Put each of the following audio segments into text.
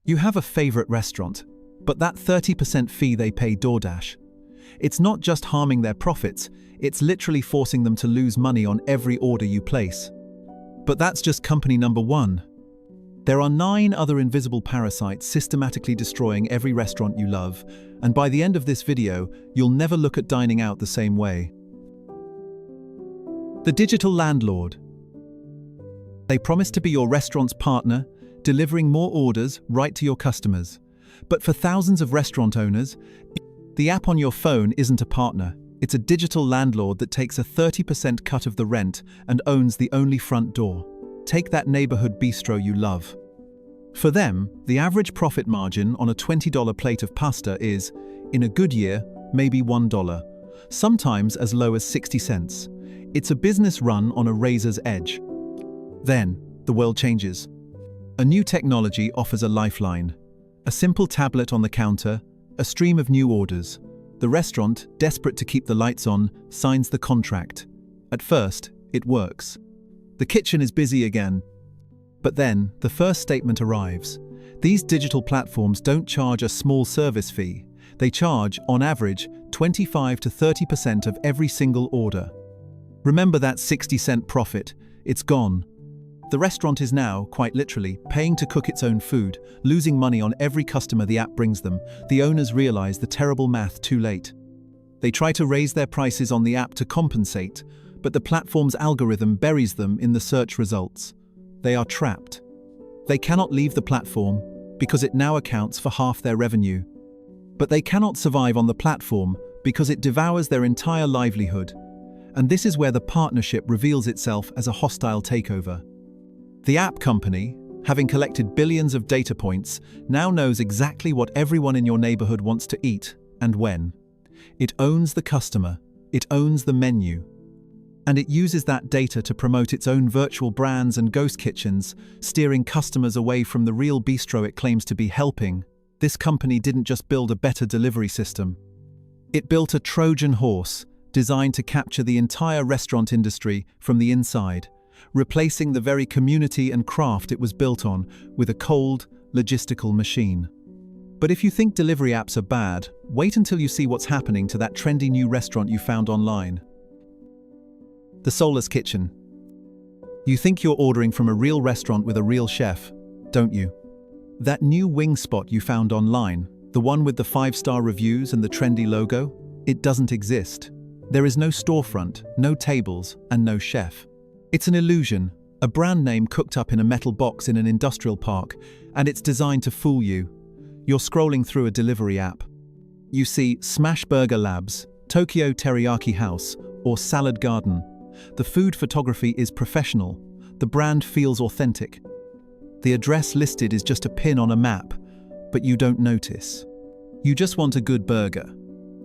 You have a favorite restaurant, but that 30% fee they pay DoorDash, it's not just harming their profits, it's literally forcing them to lose money on every order you place. But that's just company number one. There are 9 other invisible parasites systematically destroying every restaurant you love, and by the end of this video, you'll never look at dining out the same way. The digital landlord. They promise to be your restaurant's partner, delivering more orders right to your customers. But for thousands of restaurant owners, the app on your phone isn't a partner. It's a digital landlord that takes a 30% cut of the rent and owns the only front door. Take that neighborhood bistro you love. For them, the average profit margin on a $20 plate of pasta is, in a good year, maybe $1, sometimes as low as 60 cents. It's a business run on a razor's edge. Then, the world changes. A new technology offers a lifeline. A simple tablet on the counter, a stream of new orders. The restaurant, desperate to keep the lights on, signs the contract. At first, it works. The kitchen is busy again. But then, the first statement arrives. These digital platforms don't charge a small service fee. They charge, on average, 25 to 30% of every single order. Remember that 60-cent profit? It's gone. The restaurant is now, quite literally, paying to cook its own food, losing money on every customer the app brings them. The owners realize the terrible math too late. They try to raise their prices on the app to compensate, but the platform's algorithm buries them in the search results. They are trapped. They cannot leave the platform because it now accounts for half their revenue. But they cannot survive on the platform because it devours their entire livelihood. And this is where the partnership reveals itself as a hostile takeover. The app company, having collected billions of data points, now knows exactly what everyone in your neighborhood wants to eat and when. It owns the customer, it owns the menu, and it uses that data to promote its own virtual brands and ghost kitchens, steering customers away from the real bistro it claims to be helping. This company didn't just build a better delivery system. It built a Trojan horse designed to capture the entire restaurant industry from the inside, replacing the very community and craft it was built on with a cold, logistical machine. But if you think delivery apps are bad, wait until you see what's happening to that trendy new restaurant you found online. The Soulless Kitchen. You think you're ordering from a real restaurant with a real chef, don't you? That new wing spot you found online, the one with the 5-star reviews and the trendy logo, it doesn't exist. There is no storefront, no tables, and no chef. It's an illusion, a brand name cooked up in a metal box in an industrial park, and it's designed to fool you. You're scrolling through a delivery app. You see Smash Burger Labs, Tokyo Teriyaki House, or Salad Garden. The food photography is professional. The brand feels authentic. The address listed is just a pin on a map, but you don't notice. You just want a good burger.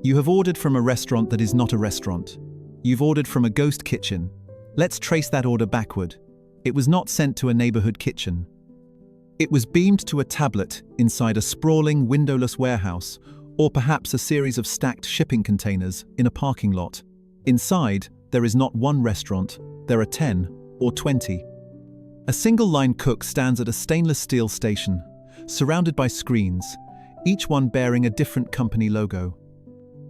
You have ordered from a restaurant that is not a restaurant. You've ordered from a ghost kitchen. Let's trace that order backward. It was not sent to a neighborhood kitchen. It was beamed to a tablet inside a sprawling, windowless warehouse, or perhaps a series of stacked shipping containers in a parking lot. Inside, there is not one restaurant, there are 10 or 20. A single-line cook stands at a stainless steel station, surrounded by screens, each one bearing a different company logo.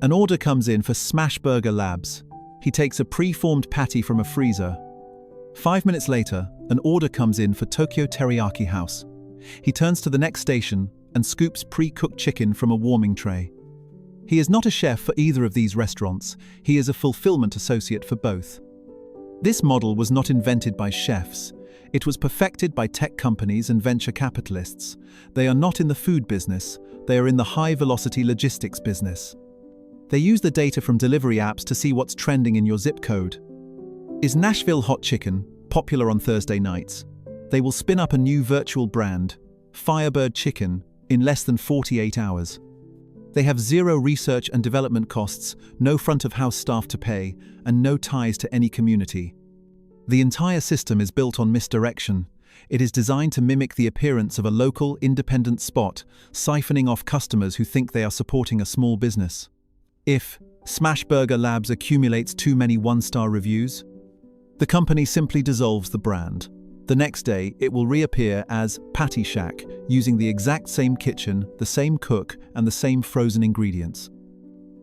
An order comes in for Smash Burger Labs. He takes a pre-formed patty from a freezer. 5 minutes later, an order comes in for Tokyo Teriyaki House. He turns to the next station and scoops pre-cooked chicken from a warming tray. He is not a chef for either of these restaurants. He is a fulfillment associate for both. This model was not invented by chefs. It was perfected by tech companies and venture capitalists. They are not in the food business. They are in the high-velocity logistics business. They use the data from delivery apps to see what's trending in your zip code. Is Nashville hot chicken popular on Thursday nights? They will spin up a new virtual brand, Firebird Chicken, in less than 48 hours. They have zero research and development costs, no front-of-house staff to pay, and no ties to any community. The entire system is built on misdirection. It is designed to mimic the appearance of a local, independent spot, siphoning off customers who think they are supporting a small business. If Smash Burger Labs accumulates too many 1-star reviews, the company simply dissolves the brand. The next day, it will reappear as Patty Shack, using the exact same kitchen, the same cook, and the same frozen ingredients.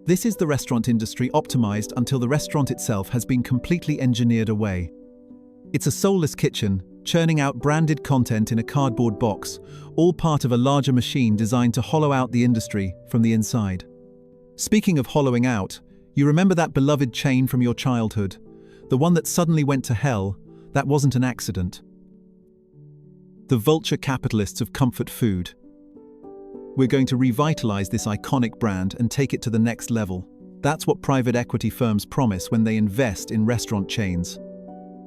This is the restaurant industry optimized until the restaurant itself has been completely engineered away. It's a soulless kitchen, churning out branded content in a cardboard box, all part of a larger machine designed to hollow out the industry from the inside. Speaking of hollowing out, you remember that beloved chain from your childhood? The one that suddenly went to hell? That wasn't an accident. The vulture capitalists of comfort food. We're going to revitalize this iconic brand and take it to the next level. That's what private equity firms promise when they invest in restaurant chains.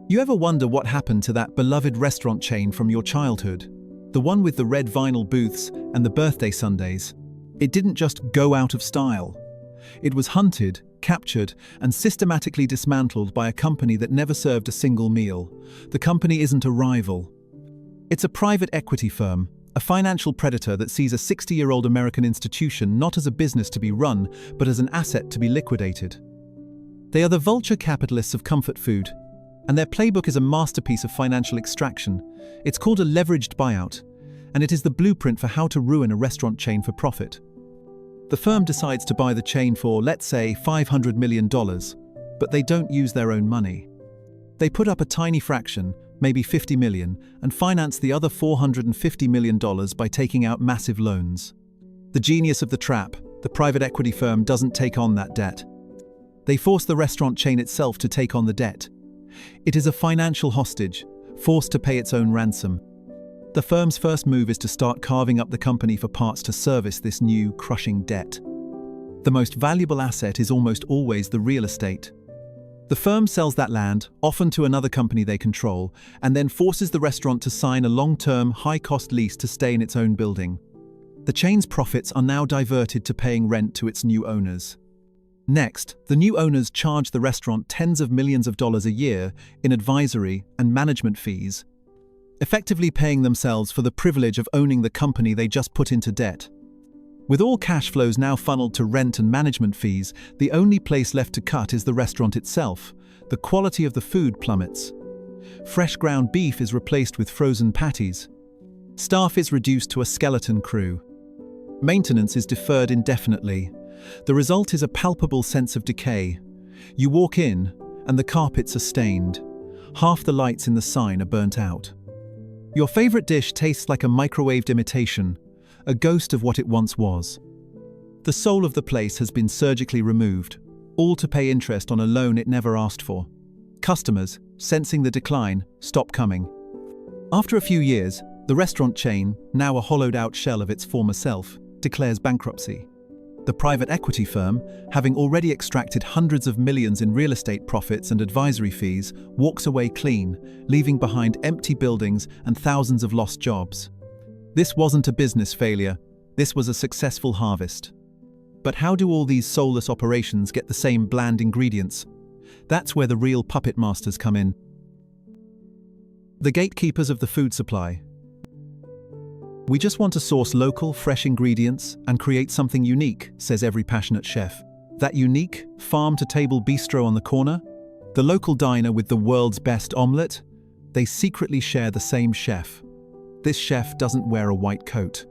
You ever wonder what happened to that beloved restaurant chain from your childhood? The one with the red vinyl booths and the birthday sundaes. It didn't just go out of style. It was hunted, captured, and systematically dismantled by a company that never served a single meal. The company isn't a rival. It's a private equity firm, a financial predator that sees a 60-year-old American institution not as a business to be run, but as an asset to be liquidated. They are the vulture capitalists of comfort food, and their playbook is a masterpiece of financial extraction. It's called a leveraged buyout, and it is the blueprint for how to ruin a restaurant chain for profit. The firm decides to buy the chain for, let's say, $500 million, but they don't use their own money. They put up a tiny fraction, maybe $50 million, and finance the other $450 million by taking out massive loans. The genius of the trap, the private equity firm doesn't take on that debt. They force the restaurant chain itself to take on the debt. It is a financial hostage, forced to pay its own ransom. The firm's first move is to start carving up the company for parts to service this new, crushing debt. The most valuable asset is almost always the real estate. The firm sells that land, often to another company they control, and then forces the restaurant to sign a long-term, high-cost lease to stay in its own building. The chain's profits are now diverted to paying rent to its new owners. Next, the new owners charge the restaurant tens of millions of dollars a year in advisory and management fees, effectively paying themselves for the privilege of owning the company they just put into debt. With all cash flows now funneled to rent and management fees, the only place left to cut is the restaurant itself. The quality of the food plummets. Fresh ground beef is replaced with frozen patties. Staff is reduced to a skeleton crew. Maintenance is deferred indefinitely. The result is a palpable sense of decay. You walk in, and the carpets are stained. Half the lights in the sign are burnt out. Your favorite dish tastes like a microwaved imitation, a ghost of what it once was. The soul of the place has been surgically removed, all to pay interest on a loan it never asked for. Customers, sensing the decline, stop coming. After a few years, the restaurant chain, now a hollowed-out shell of its former self, declares bankruptcy. The private equity firm, having already extracted hundreds of millions in real estate profits and advisory fees, walks away clean, leaving behind empty buildings and thousands of lost jobs. This wasn't a business failure, this was a successful harvest. But how do all these soulless operations get the same bland ingredients? That's where the real puppet masters come in. The gatekeepers of the food supply. We just want to source local, fresh ingredients and create something unique, says every passionate chef. That unique, farm-to-table bistro on the corner? The local diner with the world's best omelette? They secretly share the same chef. This chef doesn't wear a white coat.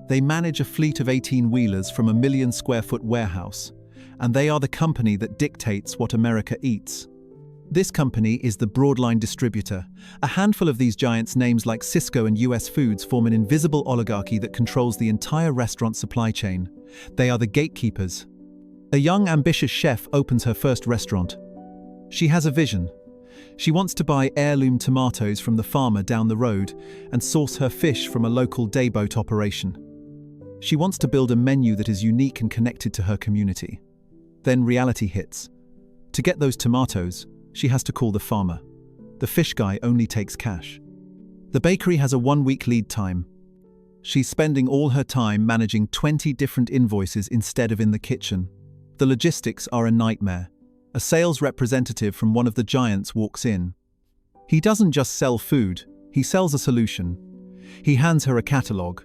They manage a fleet of 18-wheelers from a 1 million square foot warehouse, and they are the company that dictates what America eats. This company is the broadline distributor. A handful of these giants, names like Cisco and US Foods, form an invisible oligarchy that controls the entire restaurant supply chain. They are the gatekeepers. A young, ambitious chef opens her first restaurant. She has a vision. She wants to buy heirloom tomatoes from the farmer down the road and source her fish from a local dayboat operation. She wants to build a menu that is unique and connected to her community. Then reality hits. To get those tomatoes, she has to call the farmer. The fish guy only takes cash. The bakery has a 1-week lead time. She's spending all her time managing 20 different invoices instead of in the kitchen. The logistics are a nightmare. A sales representative from one of the giants walks in. He doesn't just sell food, he sells a solution. He hands her a catalogue.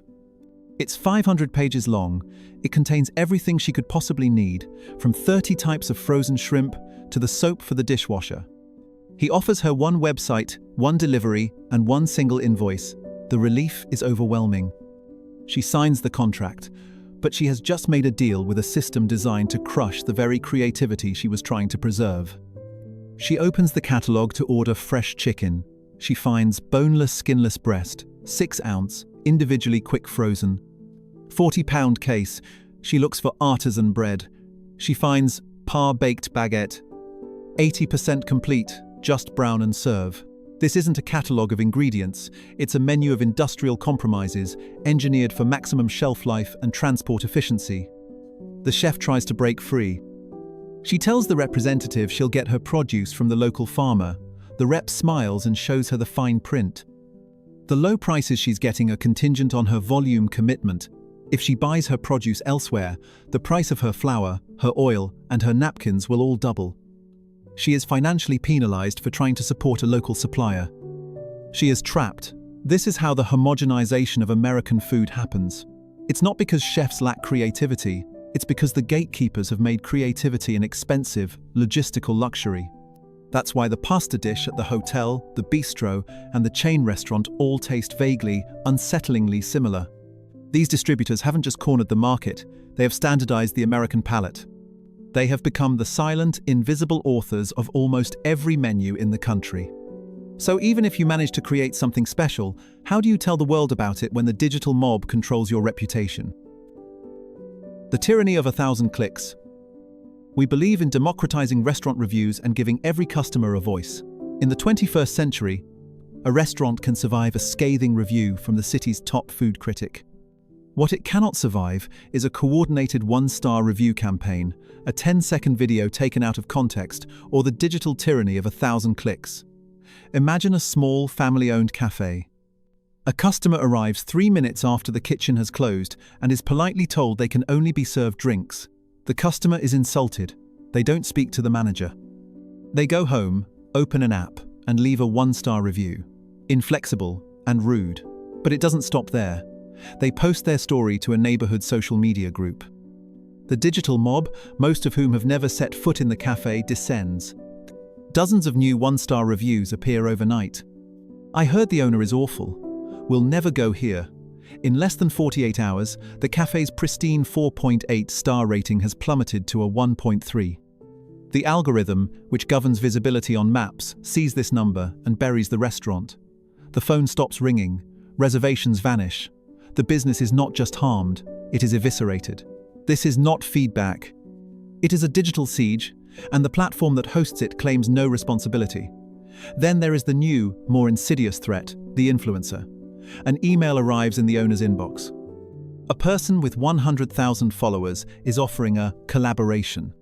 It's 500 pages long. It contains everything she could possibly need, from 30 types of frozen shrimp to the soap for the dishwasher. He offers her one website, one delivery, and one single invoice. The relief is overwhelming. She signs the contract, but she has just made a deal with a system designed to crush the very creativity she was trying to preserve. She opens the catalogue to order fresh chicken. She finds boneless, skinless breast, 6-ounce, individually quick frozen. 40-pound case. She looks for artisan bread. She finds par-baked baguette. 80% complete, just brown and serve. This isn't a catalogue of ingredients, it's a menu of industrial compromises, engineered for maximum shelf life and transport efficiency. The chef tries to break free. She tells the representative she'll get her produce from the local farmer. The rep smiles and shows her the fine print. The low prices she's getting are contingent on her volume commitment. If she buys her produce elsewhere, the price of her flour, her oil, and her napkins will all double. She is financially penalized for trying to support a local supplier. She is trapped. This is how the homogenization of American food happens. It's not because chefs lack creativity, it's because the gatekeepers have made creativity an expensive, logistical luxury. That's why the pasta dish at the hotel, the bistro, and the chain restaurant all taste vaguely, unsettlingly similar. These distributors haven't just cornered the market, they have standardized the American palate. They have become the silent, invisible authors of almost every menu in the country. So even if you manage to create something special, how do you tell the world about it when the digital mob controls your reputation? The tyranny of 1,000 clicks. We believe in democratizing restaurant reviews and giving every customer a voice. In the 21st century, a restaurant can survive a scathing review from the city's top food critic. What it cannot survive is a coordinated one-star review campaign, a 10-second video taken out of context, or the digital tyranny of 1,000 clicks. Imagine a small, family-owned cafe. A customer arrives 3 minutes after the kitchen has closed and is politely told they can only be served drinks. The customer is insulted. They don't speak to the manager. They go home, open an app, and leave a one-star review. Inflexible and rude. But it doesn't stop there. They post their story to a neighborhood social media group. The digital mob, most of whom have never set foot in the cafe, descends. Dozens of new one-star reviews appear overnight. I heard the owner is awful. We'll never go here. In less than 48 hours, the cafe's pristine 4.8 star rating has plummeted to a 1.3. The algorithm, which governs visibility on maps, sees this number and buries the restaurant. The phone stops ringing. Reservations vanish. The business is not just harmed, it is eviscerated. This is not feedback. It is a digital siege, and the platform that hosts it claims no responsibility. Then there is the new, more insidious threat, the influencer. An email arrives in the owner's inbox. A person with 100,000 followers is offering a collaboration.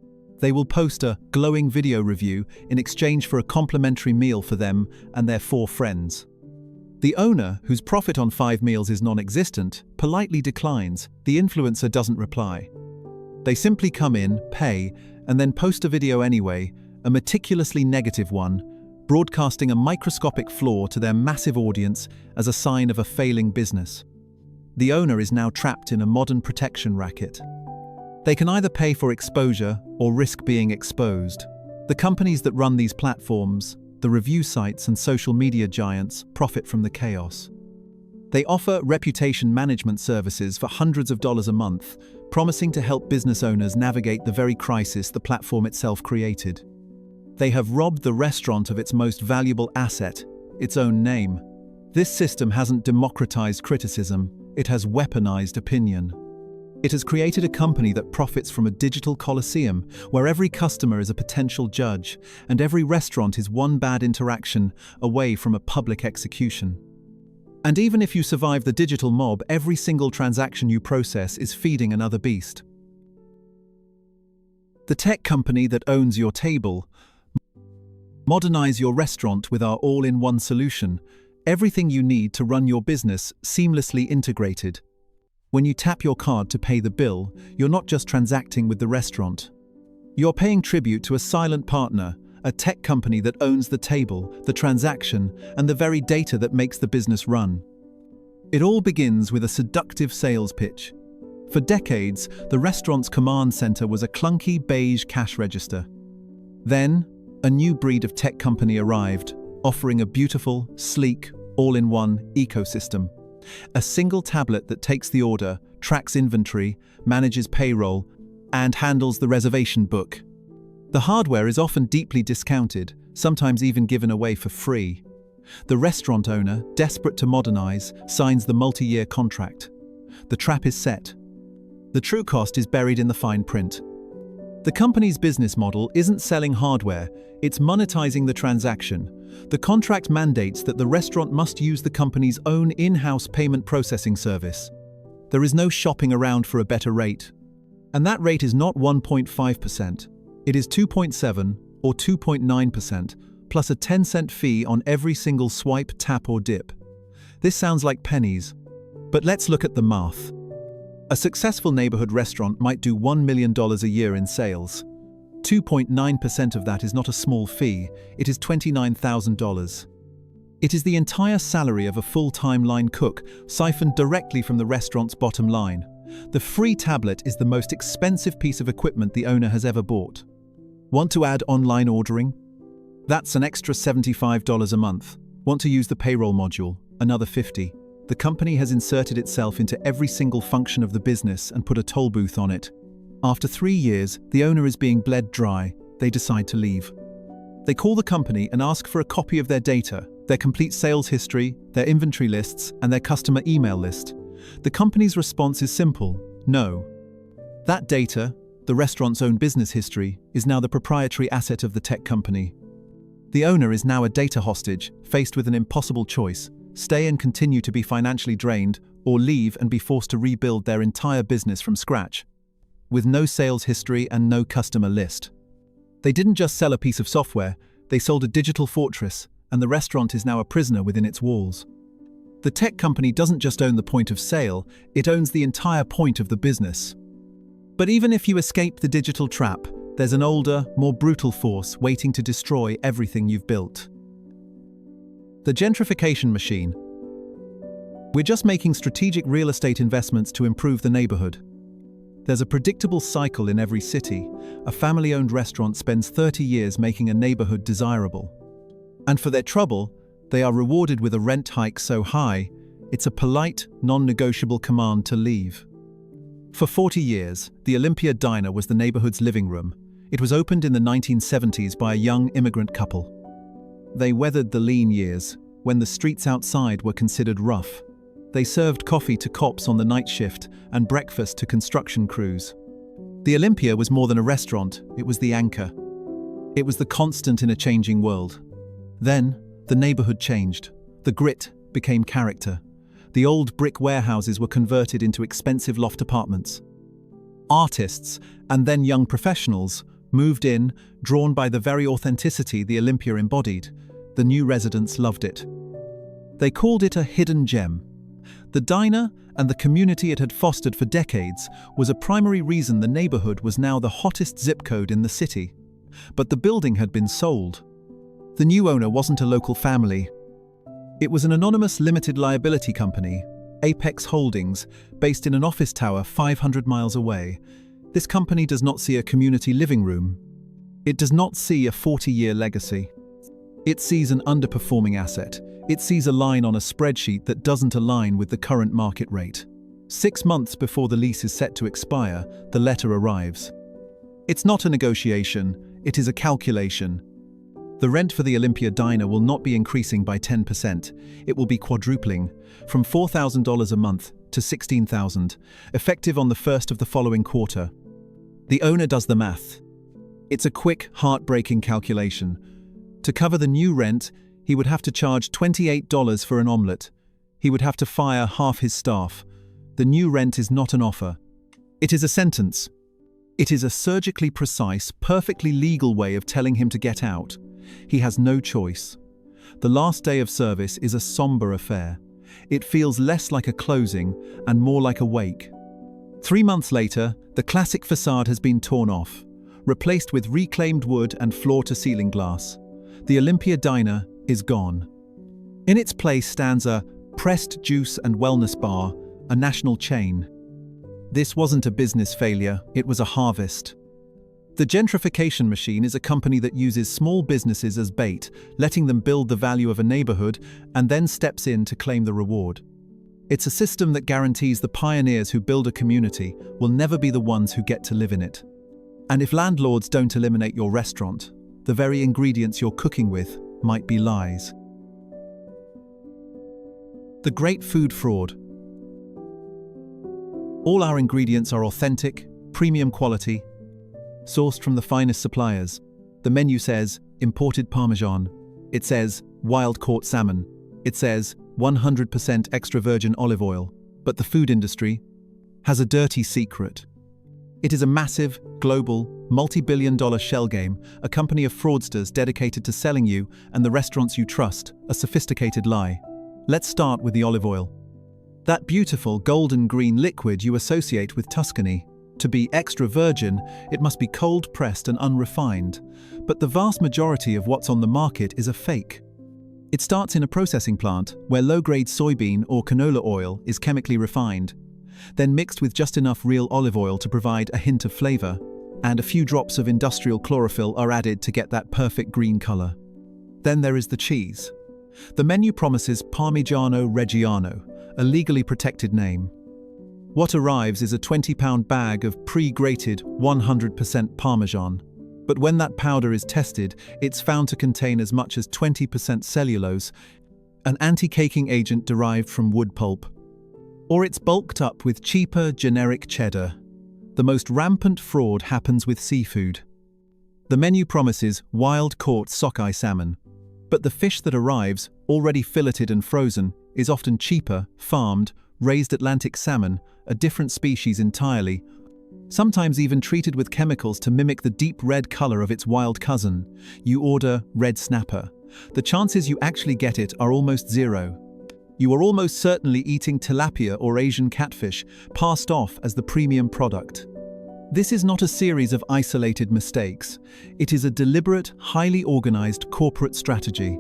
They will post a glowing video review in exchange for a complimentary meal for them and their 4 friends. The owner, whose profit on 5 meals is non-existent, politely declines. The influencer doesn't reply. They simply come in, pay, and then post a video anyway, a meticulously negative one, broadcasting a microscopic flaw to their massive audience as a sign of a failing business. The owner is now trapped in a modern protection racket. They can either pay for exposure or risk being exposed. The companies that run these platforms, the review sites and social media giants, profit from the chaos. They offer reputation management services for hundreds of dollars a month, promising to help business owners navigate the very crisis the platform itself created. They have robbed the restaurant of its most valuable asset, its own name. This system hasn't democratized criticism, it has weaponized opinion. It has created a company that profits from a digital coliseum, where every customer is a potential judge, and every restaurant is one bad interaction away from a public execution. And even if you survive the digital mob, every single transaction you process is feeding another beast. The tech company that owns your table. Modernize your restaurant with our all-in-one solution. Everything you need to run your business seamlessly integrated. When you tap your card to pay the bill, you're not just transacting with the restaurant. You're paying tribute to a silent partner, a tech company that owns the table, the transaction, and the very data that makes the business run. It all begins with a seductive sales pitch. For decades, the restaurant's command center was a clunky beige cash register. Then, A new breed of tech company arrived, offering a beautiful, sleek, all-in-one ecosystem. A single tablet that takes the order, tracks inventory, manages payroll, and handles the reservation book. The hardware is often deeply discounted, sometimes even given away for free. The restaurant owner, desperate to modernize, signs the multi-year contract. The trap is set. The true cost is buried in the fine print. The company's business model isn't selling hardware, it's monetizing the transaction. The contract mandates that the restaurant must use the company's own in-house payment processing service. There is no shopping around for a better rate. And that rate is not 1.5%. It is 2.7 or 2.9%, plus a 10-cent fee on every single swipe, tap or dip. This sounds like pennies, but let's look at the math. A successful neighborhood restaurant might do $1 million a year in sales. 2.9% of that is not a small fee, it is $29,000. It is the entire salary of a full-time line cook, siphoned directly from the restaurant's bottom line. The free tablet is the most expensive piece of equipment the owner has ever bought. Want to add online ordering? That's an extra $75 a month. Want to use the payroll module? Another $50. The company has inserted itself into every single function of the business and put a toll booth on it. After 3 years, the owner is being bled dry. They decide to leave. They call the company and ask for a copy of their data, their complete sales history, their inventory lists, and their customer email list. The company's response is simple: no. That data, the restaurant's own business history, is now the proprietary asset of the tech company. The owner is now a data hostage, faced with an impossible choice: stay and continue to be financially drained, or leave and be forced to rebuild their entire business from scratch. With no sales history and no customer list. They didn't just sell a piece of software, they sold a digital fortress, and the restaurant is now a prisoner within its walls. The tech company doesn't just own the point of sale, it owns the entire point of the business. But even if you escape the digital trap, there's an older, more brutal force waiting to destroy everything you've built. The gentrification machine. We're just making strategic real estate investments to improve the neighborhood. There's a predictable cycle in every city. A family-owned restaurant spends 30 years making a neighborhood desirable. And for their trouble, they are rewarded with a rent hike so high, it's a polite, non-negotiable command to leave. For 40 years, the Olympia Diner was the neighborhood's living room. It was opened in the 1970s by a young immigrant couple. They weathered the lean years, when the streets outside were considered rough. They served coffee to cops on the night shift and breakfast to construction crews. The Olympia was more than a restaurant, it was the anchor. It was the constant in a changing world. Then, the neighborhood changed. The grit became character. The old brick warehouses were converted into expensive loft apartments. Artists, and then young professionals, moved in, drawn by the very authenticity the Olympia embodied. The new residents loved it. They called it a hidden gem. The diner, and the community it had fostered for decades, was a primary reason the neighborhood was now the hottest zip code in the city. But the building had been sold. The new owner wasn't a local family. It was an anonymous limited liability company, Apex Holdings, based in an office tower 500 miles away. This company does not see a community living room. It does not see a 40-year legacy. It sees an underperforming asset. It sees a line on a spreadsheet that doesn't align with the current market rate. 6 months before the lease is set to expire, the letter arrives. It's not a negotiation, it is a calculation. The rent for the Olympia Diner will not be increasing by 10%. It will be quadrupling, from $4,000 a month to $16,000, effective on the first of the following quarter. The owner does the math. It's a quick, heartbreaking calculation. To cover the new rent, he would have to charge $28 for an omelette. He would have to fire half his staff. The new rent is not an offer. It is a sentence. It is a surgically precise, perfectly legal way of telling him to get out. He has no choice. The last day of service is a somber affair. It feels less like a closing and more like a wake. 3 months later, the classic facade has been torn off, replaced with reclaimed wood and floor-to-ceiling glass. The Olympia Diner is gone. In its place stands a Pressed Juice and Wellness Bar, a national chain. This wasn't a business failure, it was a harvest. The gentrification machine is a company that uses small businesses as bait, letting them build the value of a neighborhood and then steps in to claim the reward. It's a system that guarantees the pioneers who build a community will never be the ones who get to live in it. And if landlords don't eliminate your restaurant, the very ingredients you're cooking with might be lies. The great food fraud. All our ingredients are authentic, premium quality, sourced from the finest suppliers. The menu says imported Parmesan. It says wild-caught salmon. It says 100% extra virgin olive oil. But the food industry has a dirty secret. It is a massive, global, multi-billion-dollar shell game, a company of fraudsters dedicated to selling you and the restaurants you trust a sophisticated lie. Let's start with the olive oil. That beautiful golden green liquid you associate with Tuscany. To be extra virgin, it must be cold-pressed and unrefined. But the vast majority of what's on the market is a fake. It starts in a processing plant where low-grade soybean or canola oil is chemically refined, then mixed with just enough real olive oil to provide a hint of flavor, and a few drops of industrial chlorophyll are added to get that perfect green color. Then there is the cheese. The menu promises Parmigiano Reggiano, a legally protected name. What arrives is a 20-pound bag of pre-grated 100% Parmesan. But when that powder is tested, it's found to contain as much as 20% cellulose, an anti-caking agent derived from wood pulp. Or it's bulked up with cheaper, generic cheddar. The most rampant fraud happens with seafood. The menu promises wild-caught sockeye salmon. But the fish that arrives, already filleted and frozen, is often cheaper, farmed, raised Atlantic salmon, a different species entirely, sometimes even treated with chemicals to mimic the deep red color of its wild cousin. You order red snapper. The chances you actually get it are almost zero. You are almost certainly eating tilapia or Asian catfish, passed off as the premium product. This is not a series of isolated mistakes. It is a deliberate, highly organized corporate strategy.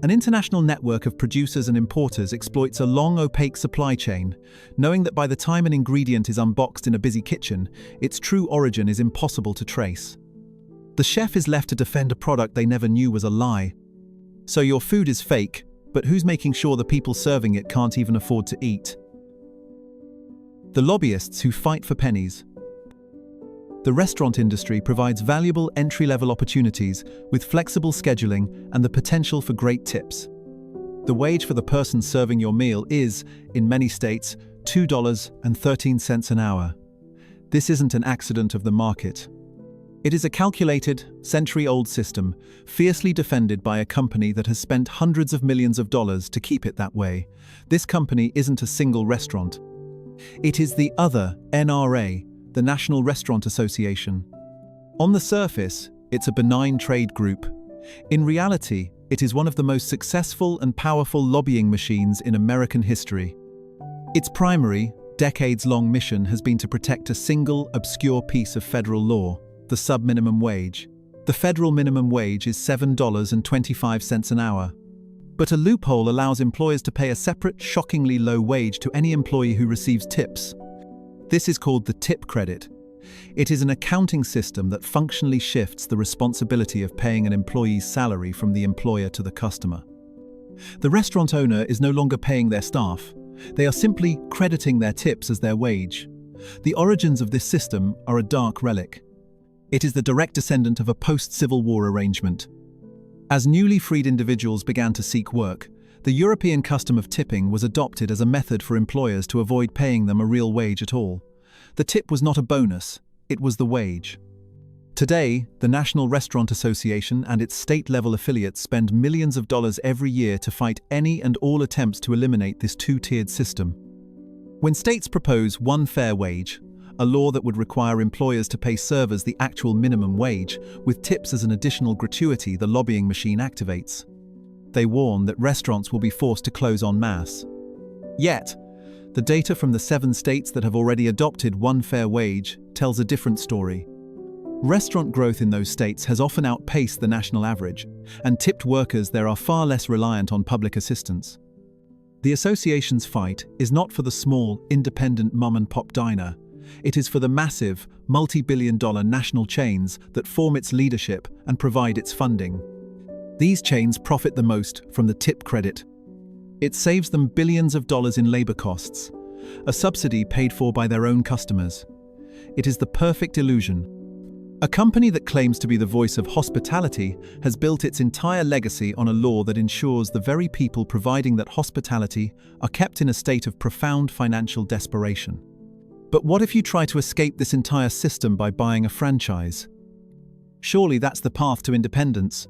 An international network of producers and importers exploits a long, opaque supply chain, knowing that by the time an ingredient is unboxed in a busy kitchen, its true origin is impossible to trace. The chef is left to defend a product they never knew was a lie. So your food is fake, but who's making sure the people serving it can't even afford to eat? The lobbyists who fight for pennies. The restaurant industry provides valuable entry-level opportunities with flexible scheduling and the potential for great tips. The wage for the person serving your meal is, in many states, $2.13 an hour. This isn't an accident of the market. It is a calculated, century-old system, fiercely defended by a company that has spent hundreds of millions of dollars to keep it that way. This company isn't a single restaurant. It is the other NRA, the National Restaurant Association. On the surface, it's a benign trade group. In reality, it is one of the most successful and powerful lobbying machines in American history. Its primary, decades-long mission has been to protect a single, obscure piece of federal law, the sub-minimum wage. The federal minimum wage is $7.25 an hour. But a loophole allows employers to pay a separate, shockingly low wage to any employee who receives tips. This is called the tip credit. It is an accounting system that functionally shifts the responsibility of paying an employee's salary from the employer to the customer. The restaurant owner is no longer paying their staff. They are simply crediting their tips as their wage. The origins of this system are a dark relic. It is the direct descendant of a post-Civil War arrangement. As newly freed individuals began to seek work, the European custom of tipping was adopted as a method for employers to avoid paying them a real wage at all. The tip was not a bonus, it was the wage. Today, the National Restaurant Association and its state-level affiliates spend millions of dollars every year to fight any and all attempts to eliminate this two-tiered system. When states propose one fair wage, a law that would require employers to pay servers the actual minimum wage, with tips as an additional gratuity, the lobbying machine activates. They warn that restaurants will be forced to close en masse. Yet, the data from the 7 states that have already adopted one fair wage tells a different story. Restaurant growth in those states has often outpaced the national average, and tipped workers there are far less reliant on public assistance. The association's fight is not for the small, independent mom-and-pop diner. It is for the massive, multi-billion-dollar national chains that form its leadership and provide its funding. These chains profit the most from the tip credit. It saves them billions of dollars in labor costs, a subsidy paid for by their own customers. It is the perfect illusion. A company that claims to be the voice of hospitality has built its entire legacy on a law that ensures the very people providing that hospitality are kept in a state of profound financial desperation. But what if you try to escape this entire system by buying a franchise? Surely that's the path to independence.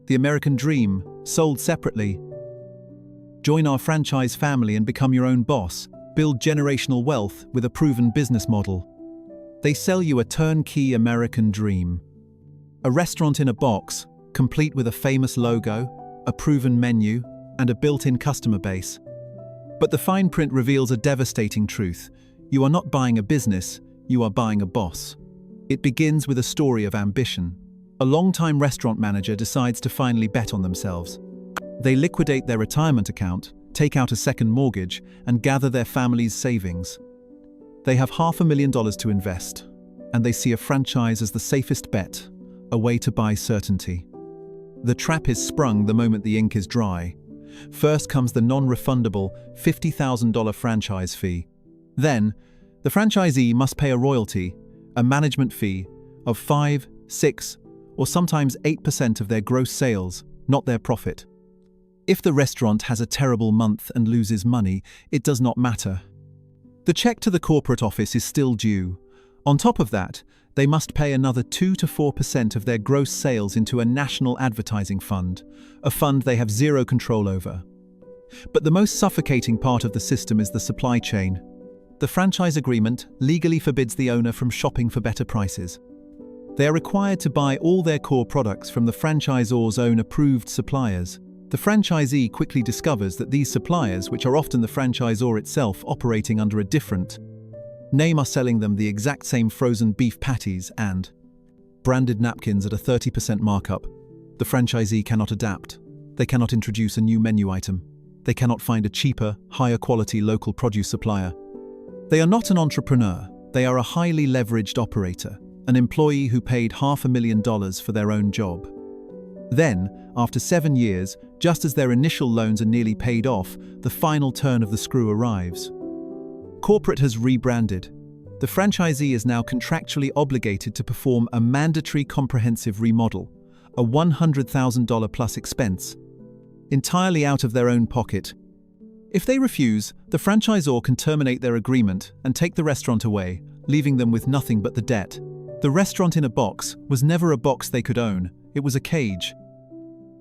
The American dream, sold separately. Join our franchise family and become your own boss. Build generational wealth with a proven business model. They sell you a turnkey American dream. A restaurant in a box, complete with a famous logo, a proven menu, and a built-in customer base. But the fine print reveals a devastating truth. You are not buying a business, you are buying a boss. It begins with a story of ambition. A long-time restaurant manager decides to finally bet on themselves. They liquidate their retirement account, take out a second mortgage, and gather their family's savings. They have $500,000 to invest, and they see a franchise as the safest bet, a way to buy certainty. The trap is sprung the moment the ink is dry. First comes the non-refundable $50,000 franchise fee. Then, the franchisee must pay a royalty, a management fee, of 5, 6, or sometimes 8% of their gross sales, not their profit. If the restaurant has a terrible month and loses money, it does not matter. The check to the corporate office is still due. On top of that, they must pay another 2 to 4% of their gross sales into a national advertising fund, a fund they have zero control over. But the most suffocating part of the system is the supply chain. The franchise agreement legally forbids the owner from shopping for better prices. They are required to buy all their core products from the franchisor's own approved suppliers. The franchisee quickly discovers that these suppliers, which are often the franchisor itself operating under a different name, are selling them the exact same frozen beef patties and branded napkins at a 30% markup. The franchisee cannot adapt. They cannot introduce a new menu item. They cannot find a cheaper, higher quality local produce supplier. They are not an entrepreneur. They are a highly leveraged operator, an employee who paid $500,000 for their own job. Then, after 7 years, just as their initial loans are nearly paid off, the final turn of the screw arrives. Corporate has rebranded. The franchisee is now contractually obligated to perform a mandatory comprehensive remodel, a $100,000 plus expense, entirely out of their own pocket. If they refuse, the franchisor can terminate their agreement and take the restaurant away, leaving them with nothing but the debt. The restaurant in a box was never a box they could own, it was a cage.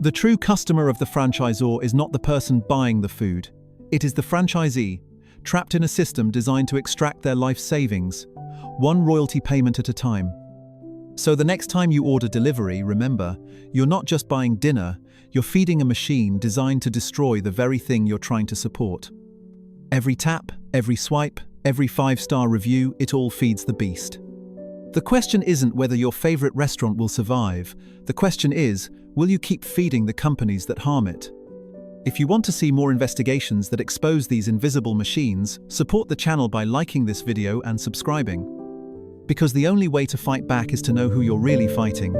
The true customer of the franchisor is not the person buying the food. It is the franchisee, trapped in a system designed to extract their life savings, one royalty payment at a time. So the next time you order delivery, remember, you're not just buying dinner, you're feeding a machine designed to destroy the very thing you're trying to support. Every tap, every swipe, every 5-star review, it all feeds the beast. The question isn't whether your favorite restaurant will survive. The question is, will you keep feeding the companies that harm it? If you want to see more investigations that expose these invisible machines, support the channel by liking this video and subscribing. Because the only way to fight back is to know who you're really fighting.